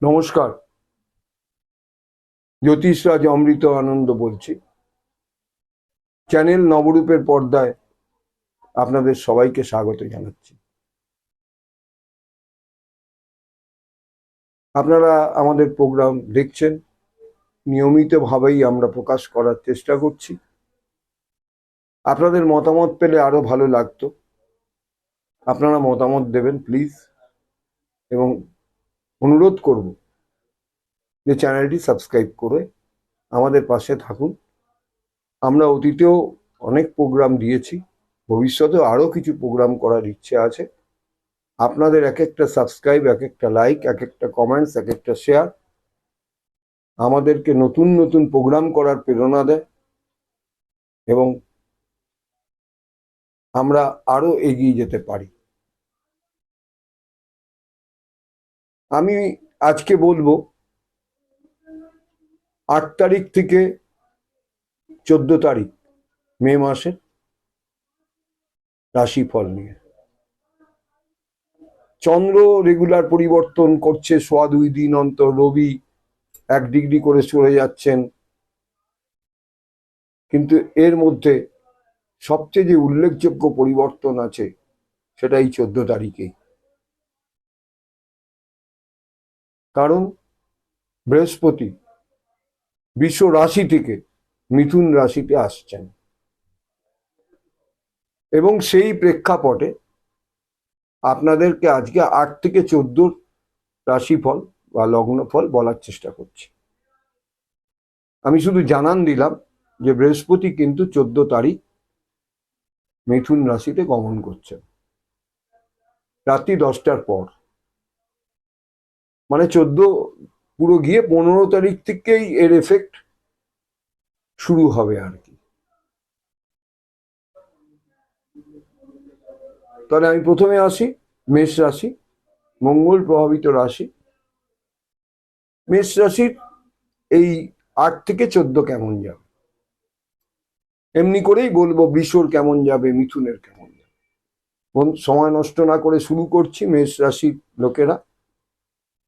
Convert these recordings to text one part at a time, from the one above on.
নমস্কার, জ্যোতিষরাজ অমৃত আনন্দ বলছি। চ্যানেল নবরূপের পর্দায় আপনাদের সবাইকে স্বাগত জানাচ্ছি। আপনারা আমাদের প্রোগ্রাম দেখছেন, নিয়মিতভাবেই আমরা প্রকাশ করার চেষ্টা করছি। আপনাদের মতামত পেলে আরো ভালো লাগতো। আপনারা মতামত দেবেন প্লিজ, এবং অনুরোধ করব যে চ্যানেলটি সাবস্ক্রাইব করে আমাদের পাশে থাকুন। আমরা অতীতেও অনেক প্রোগ্রাম দিয়েছি, ভবিষ্যতেও আরো কিছু প্রোগ্রাম করার ইচ্ছে আছে। আপনাদের এক একটা সাবস্ক্রাইব, এক একটা লাইক, এক একটা কমেন্টস, এক একটা শেয়ার আমাদেরকে নতুন নতুন প্রোগ্রাম করার প্রেরণা দেয়, এবং আমরা আরো এগিয়ে যেতে পারি। আমি আজকে বলবো 8 তারিখ থেকে 14 তারিখ মে মাসের রাশিফল নিয়ে। চন্দ্র রেগুলার পরিবর্তন করছে, 2.25 দিন অন্তর রবি 1 ডিগ্রি করে সরে যাচ্ছেন, কিন্তু এর মধ্যে সবচেয়ে যে উল্লেখযোগ্য পরিবর্তন আছে সেটা এই 14 তারিখে। কারণ বৃহস্পতি বৃষ রাশি থেকে মিথুন রাশিতে আসছেন, এবং সেই প্রেক্ষাপটে আপনাদেরকে আজকে 8 থেকে 14 রাশিফল বা লগ্নফল বলার চেষ্টা করছি। আমি শুধু জানান দিলাম যে বৃহস্পতি কিন্তু 14 তারিখ মিথুন রাশিতে গমন করছেন রাত্রি 10টার পর, মানে 14 পুরো গিয়ে 15 তারিখ থেকেই এর এফেক্ট শুরু হবে আর কি। তাহলে আমি প্রথমে আসি মেষ রাশি, মঙ্গল প্রভাবিত রাশি। মেষ রাশির এই 8 থেকে 14 কেমন যাবে, এমনি করেই বলবো বৃষর কেমন যাবে, মিথুনের কেমন যাবে। সময় নষ্ট না করে শুরু করছি। মেষ রাশির লোকেরা,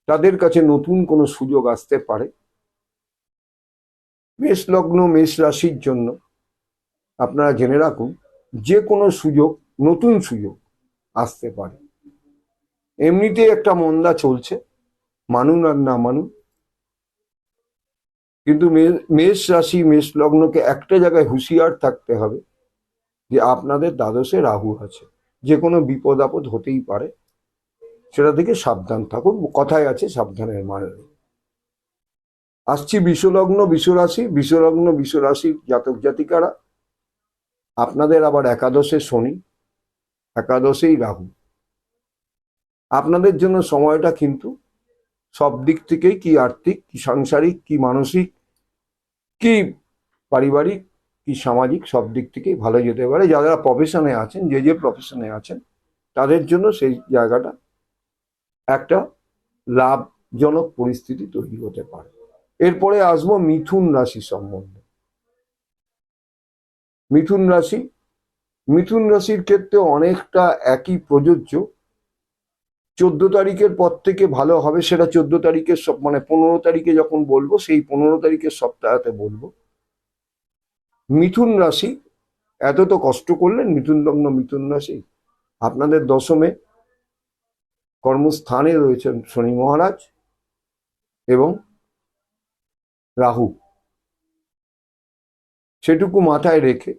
তাদের কাছে নতুন কোনো সুযোগ আসতে পারে। মেষ লগ্ন মেষ রাশির জন্য আপনারা জেনে রাখুন, যে কোনো সুযোগ, নতুন সুযোগ আসতে পারে। এমনিতে একটা মন্দা চলছে, মানুন আর না মানুন, কিন্তু মেষ রাশি মেষ লগ্নকে একটা জায়গায় হুঁশিয়ার থাকতে হবে যে আপনাদের দ্বাদশে রাহু আছে, যে কোনো বিপদ আপদ হতেই পারে, সেটা থেকে সাবধান থাকুন। কথায় আছে সাবধানের মানে নেই। আসছি বিশ্বলগ্ন বিশ্বরাশি। বিশ্বলগ্ন বিশ্বরাশির জাতক জাতিকারা, আপনাদের আবার একাদশে শনি, একাদশেই রাহু। আপনাদের জন্য সময়টা কিন্তু সব দিক থেকেই, কি আর্থিক, কি সাংসারিক, কি মানসিক, কি পারিবারিক, কি সামাজিক, সব দিক থেকেই ভালো যেতে পারে। যারা প্রফেশনে আছেন, যে যে প্রফেশনে আছেন, তাদের জন্য সেই জায়গাটা একটা লাভজনক পরিস্থিতি তৈরি হতে পারে। এরপরে আসবো মিথুন রাশি সম্বন্ধে। মিথুন রাশি, মিথুন রাশির ক্ষেত্রে অনেকটা একই প্রযোজ্য। 14 তারিখের পর থেকে ভালো হবে, সেটা 14 তারিখের মানে 15 তারিখে যখন বলবো, সেই 15 তারিখের সপ্তাহতে বলবো। মিথুন রাশি, এত তো কষ্ট করলেন মিথুন লগ্ন মিথুন রাশি, আপনাদের দশমে কর্মস্থানে রয়েছেন শনি মহারাজ এবং রাহু। সেটুকু মাথায় রেখে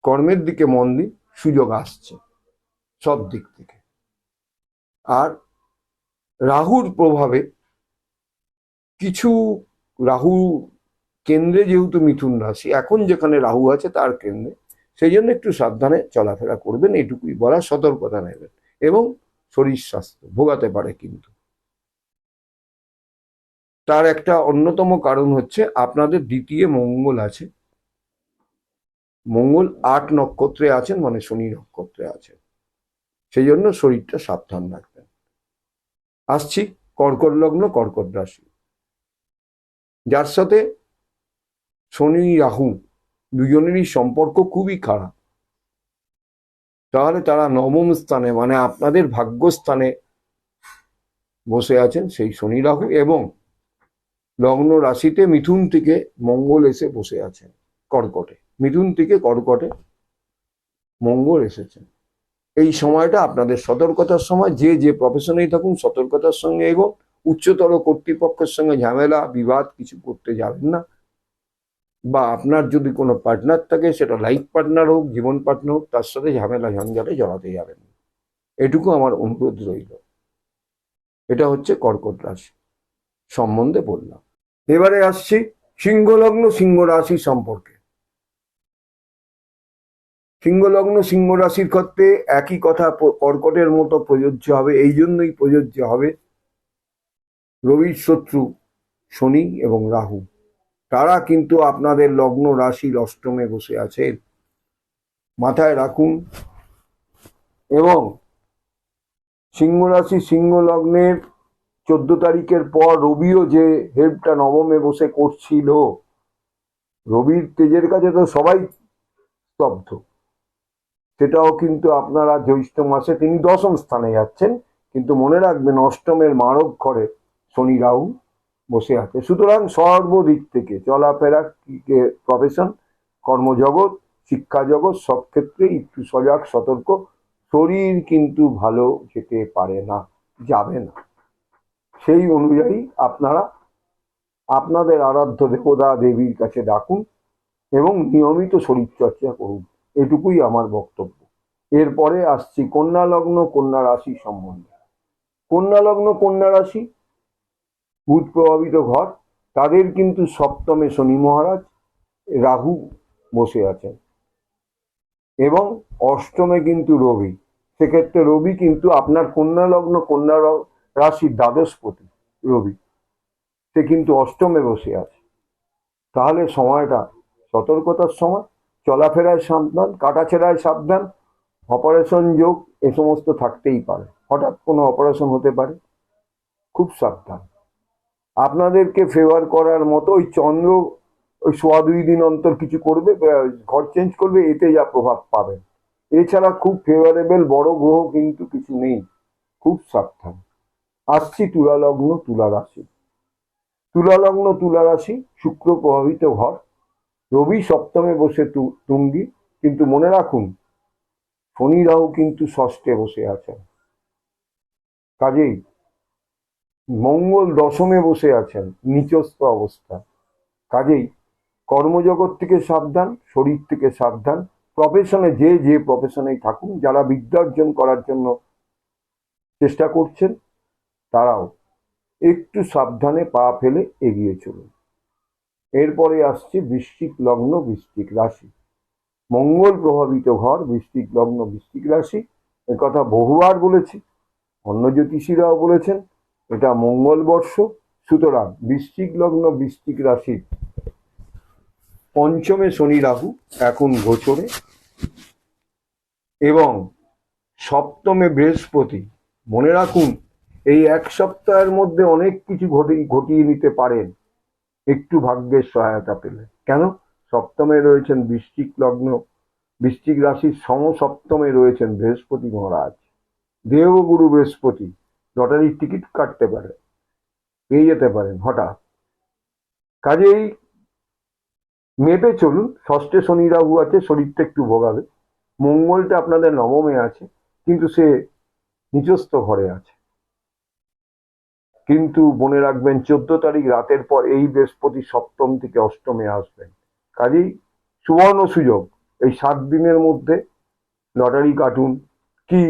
কর্মের দিকে মন দিন, সুযোগ আসছে সব দিক থেকে। আর রাহুর প্রভাবে কিছু, রাহু কেন্দ্রে যেহেতু মিথুন রাশি, এখন যেখানে রাহু আছে তার কেন্দ্রে, সেই জন্য একটু সাবধানে চলাফেরা করবেন, এইটুকুই বলার, সতর্কতা নেবেন। এবং শরীর স্বাস্থ্য ভোগাতে পারে কিন্তু। তার একটা অন্যতম কারণ হচ্ছে আপনাদের দ্বিতীয় মঙ্গল আছে। মঙ্গল 8 নক্ষত্রে আছেন, মানে শনি নক্ষত্রে আছেন, সেই জন্য শরীরটা সাবধান রাখবেন। আসছি কর্কট লগ্ন কর্কট রাশি, যার সাথে শনি রাহু দুজনেরই সম্পর্ক খুবই খারাপ। তাহলে তারা নবম স্থানে, মানে আপনাদের ভাগ্যস্থানে বসে আছেন সেই শনি রাহু, এবং লগ্ন রাশিতে মিথুন থেকে মঙ্গল এসে বসে আছেন কর্কটে। মিথুন থেকে কর্কটে মঙ্গল এসেছেন। এই সময়টা আপনাদের সতর্কতার সময়। যে যে প্রফেশনেই থাকুন সতর্কতার সঙ্গে এগোন। উচ্চতর কর্তৃপক্ষের সঙ্গে ঝামেলা বিবাদ কিছু করতে যাবেন না। বা আপনার যদি কোনো পার্টনার থাকে, সেটা লাইফ পার্টনার হোক, জীবন পার্টনার হোক, তার সাথে ঝামেলা ঝঞ্ঝাটে জড়াতে যাবেন না। এটুকু আমার অনুরোধ রইল। এটা হচ্ছে কর্কট রাশি সম্বন্ধে বললাম। এবারে আসছি সিংহ লগ্ন সিংহ রাশি সম্পর্কে। সিংহ লগ্ন সিংহ রাশির ক্ষেত্রে একই কথা কর্কটের মতো প্রযোজ্য হবে। এই জন্যই প্রযোজ্য হবে, রবির শত্রু শনি এবং রাহু, তারা কিন্তু আপনাদের লগ্ন রাশির অষ্টমে বসে আছেন, মাথায় রাখুন। এবং সিংহ রাশি সিংহ লগ্নের 14 তারিখের পর রবিও যে হেল্পটা নবমে বসে করছিল, রবির তেজের কাছে তো সবাই স্তব্ধ। সেটাও কিন্তু আপনারা জ্যৈষ্ঠ মাসে তিনি দশম স্থানে যাচ্ছেন, কিন্তু মনে রাখবেন অষ্টমের মারক ঘরে শনি রাহু বসে আছে। সুতরাং সর্বদিক থেকে চলাফেরা, প্রফেশন, কর্মজগৎ, শিক্ষা জগৎ সব ক্ষেত্রেই একটু সজাগ সতর্ক। শরীর কিন্তু ভালো যেতে পারে না, যাবে না। সেই অনুযায়ী আপনারা আপনাদের আরাধ্য দেবতা দেবীর কাছে ডাকুন এবং নিয়মিত শরীরচর্চা করুন। এটুকুই আমার বক্তব্য। এরপরে আসছি কন্যা লগ্ন কন্যা রাশি সম্বন্ধে। কন্যা লগ্ন কন্যা রাশি বুধ প্রভাবিত ঘর, তাদের কিন্তু সপ্তমে শনি মহারাজ, রাহু বসে আছেন এবং অষ্টমে কিন্তু রবি। সেক্ষেত্রে রবি কিন্তু আপনার কন্যা লগ্ন কন্যা রাশির দ্বাদশপতি রবি, সে কিন্তু অষ্টমে বসে আছে। তাহলে সময়টা সতর্কতার সময়, চলাফেরায় সাবধান, কাটাছেড়ায় সাবধান, অপারেশন যোগ এ সমস্ত থাকতেই পারে। হঠাৎ কোনো অপারেশন হতে পারে, খুব সাবধান। আপনাদেরকে ফেভার করার মতো ওই চন্দ্র ওই 1.25 দিন অন্তর কিছু করবে, ঘর চেঞ্জ করবে, এতে যা প্রভাব পাবেন। এছাড়া খুব ফেভারেবল বড় গ্রহ কিন্তু কিছু নেই, খুব সাবধান। আসছি তুলা লগ্ন তুলা রাশি। তুলা লগ্ন তুলা রাশি শুক্র প্রভাবিত ঘর, রবি সপ্তমে বসে তুঙ্গি, কিন্তু মনে রাখুন শনি রাহু কিন্তু ষষ্ঠে বসে আছেন। কাজেই মঙ্গল দশমে বসে আছেন নিচস্থ অবস্থা। কাজেই কর্মজগৎ থেকে সাবধান, শরীর থেকে সাবধান। প্রফেশনে যে যে প্রফেশনেই থাকুন, যারা বিদ্যা অর্জন করার জন্য চেষ্টা করছেন, তারাও একটু সাবধানে পা ফেলে এগিয়ে চলুন। এরপরে আসছে বৃশ্চিক লগ্ন বৃশ্চিক রাশি। মঙ্গল প্রভাবিত ঘর বৃশ্চিক লগ্ন বৃশ্চিক রাশি। একথা বহুবার বলেছি, অন্য জ্যোতিষীরাও বলেছেন, এটা মঙ্গল বর্ষ। সুতরাং বৃশ্চিক লগ্ন বৃশ্চিক রাশির পঞ্চমে শনি রাহু এখন গোচরে, এবং সপ্তমে বৃহস্পতি। মনে রাখুন এই এক সপ্তাহের মধ্যে অনেক কিছু ঘটিয়ে নিতে পারেন একটু ভাগ্যের সহায়তা পেলে। কেন? সপ্তমে রয়েছেন বৃশ্চিক লগ্ন বৃশ্চিক রাশির সমসপ্তমে রয়েছেন বৃহস্পতি মহারাজ, দেবগুরু বৃহস্পতি। লটারির টিকিট কাটতে পারে, পেয়ে যেতে পারেন হঠাৎ। কাজেই মেপে চলুন। ষষ্ঠে শনি রাহু আছে, শরীরটা একটু ভোগাবে। মঙ্গলটা আপনাদের নবমে আছে, কিন্তু সে নিচস্থ ঘরে আছে। কিন্তু মনে রাখবেন 14 তারিখ রাতের পর এই বৃহস্পতি সপ্তম থেকে অষ্টমে আসবেন। কাজেই সুবর্ণ সুযোগ, এই 7 দিনের মধ্যে লটারি কাটুন, কি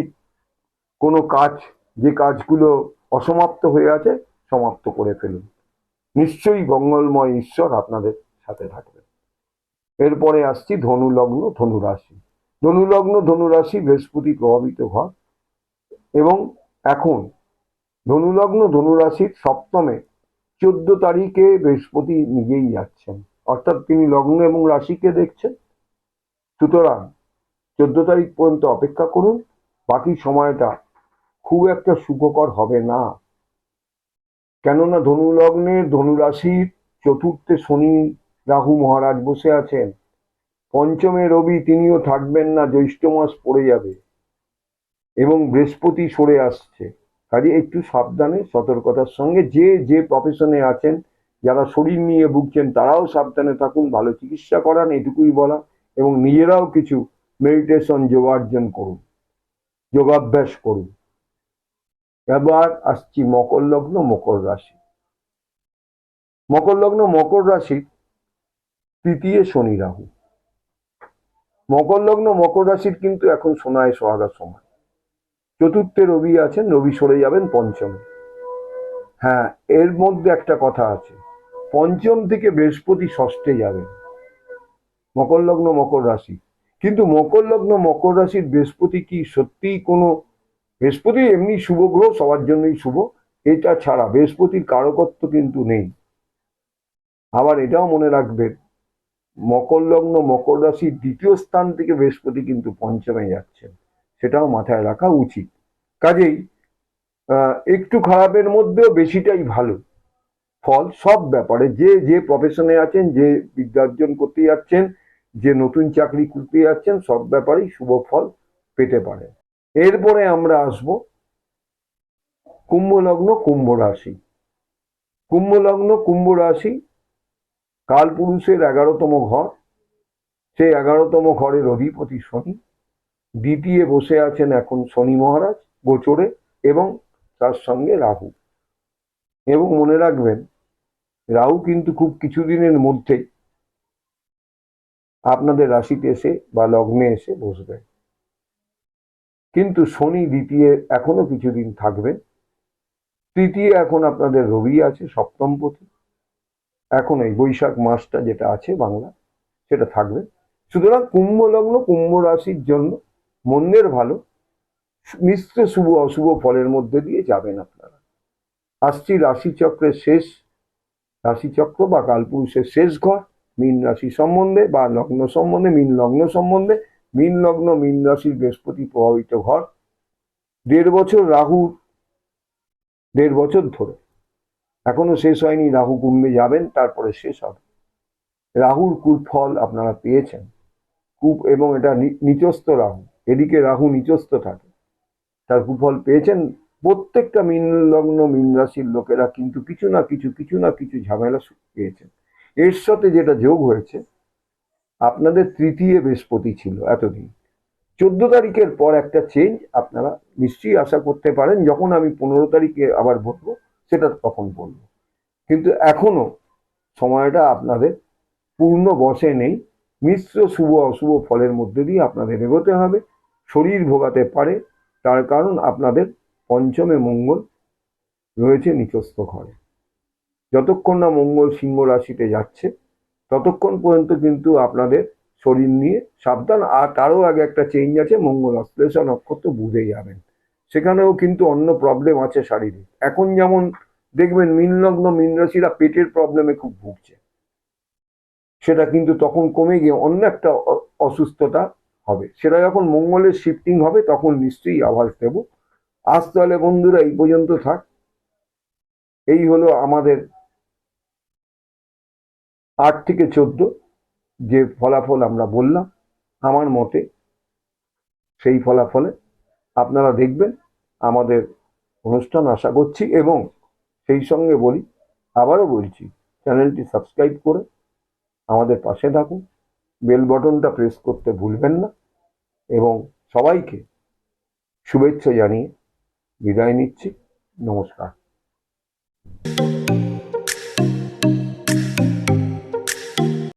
কোনো কাজ, যে কাজগুলো অসমাপ্ত হয়ে আছে সমাপ্ত করে ফেলুন। নিশ্চয়ই মঙ্গলময় ঈশ্বর আপনাদের সাথে থাকবেন। এরপরে আসছি ধনু লগ্ন ধনু রাশি। ধনু লগ্ন ধনু রাশি বৃহস্পতি প্রভাবিত ঘর, এবং এখন ধনু লগ্ন ধনু রাশির সপ্তমে 14 তারিখে বৃহস্পতি নিজেই যাচ্ছেন, অর্থাৎ তিনি লগ্ন এবং রাশিকে দেখছেন। সুতরাং 14 তারিখ পর্যন্ত অপেক্ষা করুন। বাকি সময়টা খুব একটা সুখকর হবে না, কেননা ধনু লগ্নের ধনু রাশির চতুর্থে শনি রাহু মহারাজ বসে আছেন। পঞ্চমে রবি, তিনিও থাকবেন না, জ্যৈষ্ঠ মাস পড়ে যাবে, এবং বৃহস্পতি সরে আসছে। কাজে একটু সাবধানে সতর্কতার সঙ্গে যে যে প্রফেশনে আছেন, যারা শরীর নিয়ে ভুগছেন তারাও সাবধানে থাকুন, ভালো চিকিৎসা করান, এটুকুই বলা। এবং নিজেরাও কিছু মেডিটেশন, যোগার্জন করুন, যোগাভ্যাস করুন। এবার আসছি মকর লগ্ন, মকর রাশি। মকর লগ্ন, মকর রাশি, তৃতীয় শনি রাহু। মকর লগ্ন, মকর রাশির কিন্তু এখন সোনায় সোহাগার সময়। চতুর্থে রবি আছেন, রবি সরে যাবেন পঞ্চমে। হ্যাঁ, এর মধ্যে একটা কথা আছে, পঞ্চম থেকে বৃহস্পতি ষষ্ঠে যাবেন। মকর লগ্ন, মকর রাশি। কিন্তু মকর লগ্ন, মকর রাশির বৃহস্পতি কি সত্যিই কোনো, বৃহস্পতি এমনি শুভ গ্রহ, সবার জন্যই শুভ, এটা ছাড়া বৃহস্পতির কারকত্ব কিন্তু নেই। আবার এটাও মনে রাখবেন, মকর লগ্ন, মকর রাশির দ্বিতীয় স্থান থেকে বৃহস্পতি কিন্তু পঞ্চমে যাচ্ছেন, সেটাও মাথায় রাখা উচিত। কাজেই একটু খারাপের মধ্যেও বেশিটাই ভালো ফল সব ব্যাপারে। যে যে প্রফেশনে আছেন, যে বিদ্যার্জন করতে যাচ্ছেন, যে নতুন চাকরি করতে যাচ্ছেন, সব ব্যাপারেই শুভ ফল পেতে পারেন। এরপরে আমরা আসব কুম্ভ লগ্ন, কুম্ভ রাশি। কুম্ভ লগ্ন, কুম্ভ রাশি কালপুরুষের 11তম ঘর। সেই 11তম ঘরের অধিপতি শনি। দ্বিতীয় বসে আছেন এখন শনি মহারাজ গোচরে, এবং তার সঙ্গে রাহু। এবং মনে রাখবেন, রাহু কিন্তু খুব কিছুদিনের মধ্যেই আপনাদের রাশিতে এসে বা লগ্নে এসে বসবে। কিন্তু শনি দ্বিতীয় এখনো কিছুদিন থাকবে। তৃতীয় এখন আপনাদের রবি আছে সপ্তমপতি, এখন এই বৈশাখ মাসটা যেটা আছে বাংলা, সেটা থাকবে। সুতরাং কুম্ভ লগ্ন, কুম্ভ রাশির জন্য মন্দের ভালো, মিশ্র শুভ অশুভ ফলের মধ্যে দিয়ে যাবেন আপনারা। আসছি রাশিচক্রের শেষ, রাশিচক্র বা কালপুরুষের শেষ ঘর, মীন রাশি সম্বন্ধে বা লগ্ন সম্বন্ধে, মীন লগ্ন সম্বন্ধে। মীন লগ্ন, মীন রাশির বৃহস্পতি প্রভাবিত ঘর। 1.5 বছর রাহুর, 1.5 বছর ধরে, এখনো শেষ হয়নি, রাহু কুম্ভে যাবেন, তারপরে শেষ হবে। রাহুর কুফল আপনারা পেয়েছেন, কূপ, এবং এটা নিচস্থ রাহু, এদিকে রাহু নিচস্থ থাকে, তার কুফল পেয়েছেন। প্রত্যেকটা মীন লগ্ন, মীন রাশির লোকেরা কিন্তু কিছু না কিছু ঝামেলা পেয়েছেন। এর সাথে যেটা যোগ হয়েছে, আপনাদের তৃতীয় বৃহস্পতি ছিল এতদিন, 14 তারিখের পর একটা চেঞ্জ আপনারা নিশ্চয়ই আশা করতে পারেন। যখন আমি 15 তারিখে আবার বলবো, সেটা তখন বলবো। কিন্তু এখনো সময়টা আপনাদের পূর্ণ বসে নেই। মিশ্র শুভ অশুভ ফলের মধ্যে দিয়ে আপনাদের এগোতে হবে। শরীর ভোগাতে পারে, তার কারণ আপনাদের পঞ্চমে মঙ্গল রয়েছে নিচস্থ ঘরে। যতক্ষণ না মঙ্গল সিংহ রাশিতে যাচ্ছে, ততক্ষণ পর্যন্ত কিন্তু আপনাদের শরীর নিয়ে সাবধান। আর তারও আগে একটা চেঞ্জ আছে, মঙ্গল অশ্লেষা নক্ষত্র বুঝে যাবেন, সেখানেও কিন্তু অন্য প্রবলেম আছে শারীরিক। এখন যেমন দেখবেন মীন লগ্ন, মীন রাশিরা পেটের প্রবলেমে খুব ভুগছে, সেটা কিন্তু তখন কমে গিয়ে অন্য একটা অসুস্থতা হবে। সেটা যখন মঙ্গলের শিফটিং হবে তখন নিশ্চয়ই আভাস দেব। আজ তাহলে বন্ধুরা এই পর্যন্ত থাক। এই হলো আমাদের 8 থেকে 14 যে ফলাফল আমরা বললাম, আমার মতে সেই ফলাফলে আপনারা দেখবেন আমাদের অনুষ্ঠান, আশা করছি। এবং সেই সঙ্গে বলি, আবারও বলছি, চ্যানেলটি সাবস্ক্রাইব করে আমাদের পাশে থাকুন, বেল বটনটা প্রেস করতে ভুলবেন না। এবং সবাইকে শুভেচ্ছা জানিয়ে বিদায় নিচ্ছি। নমস্কার।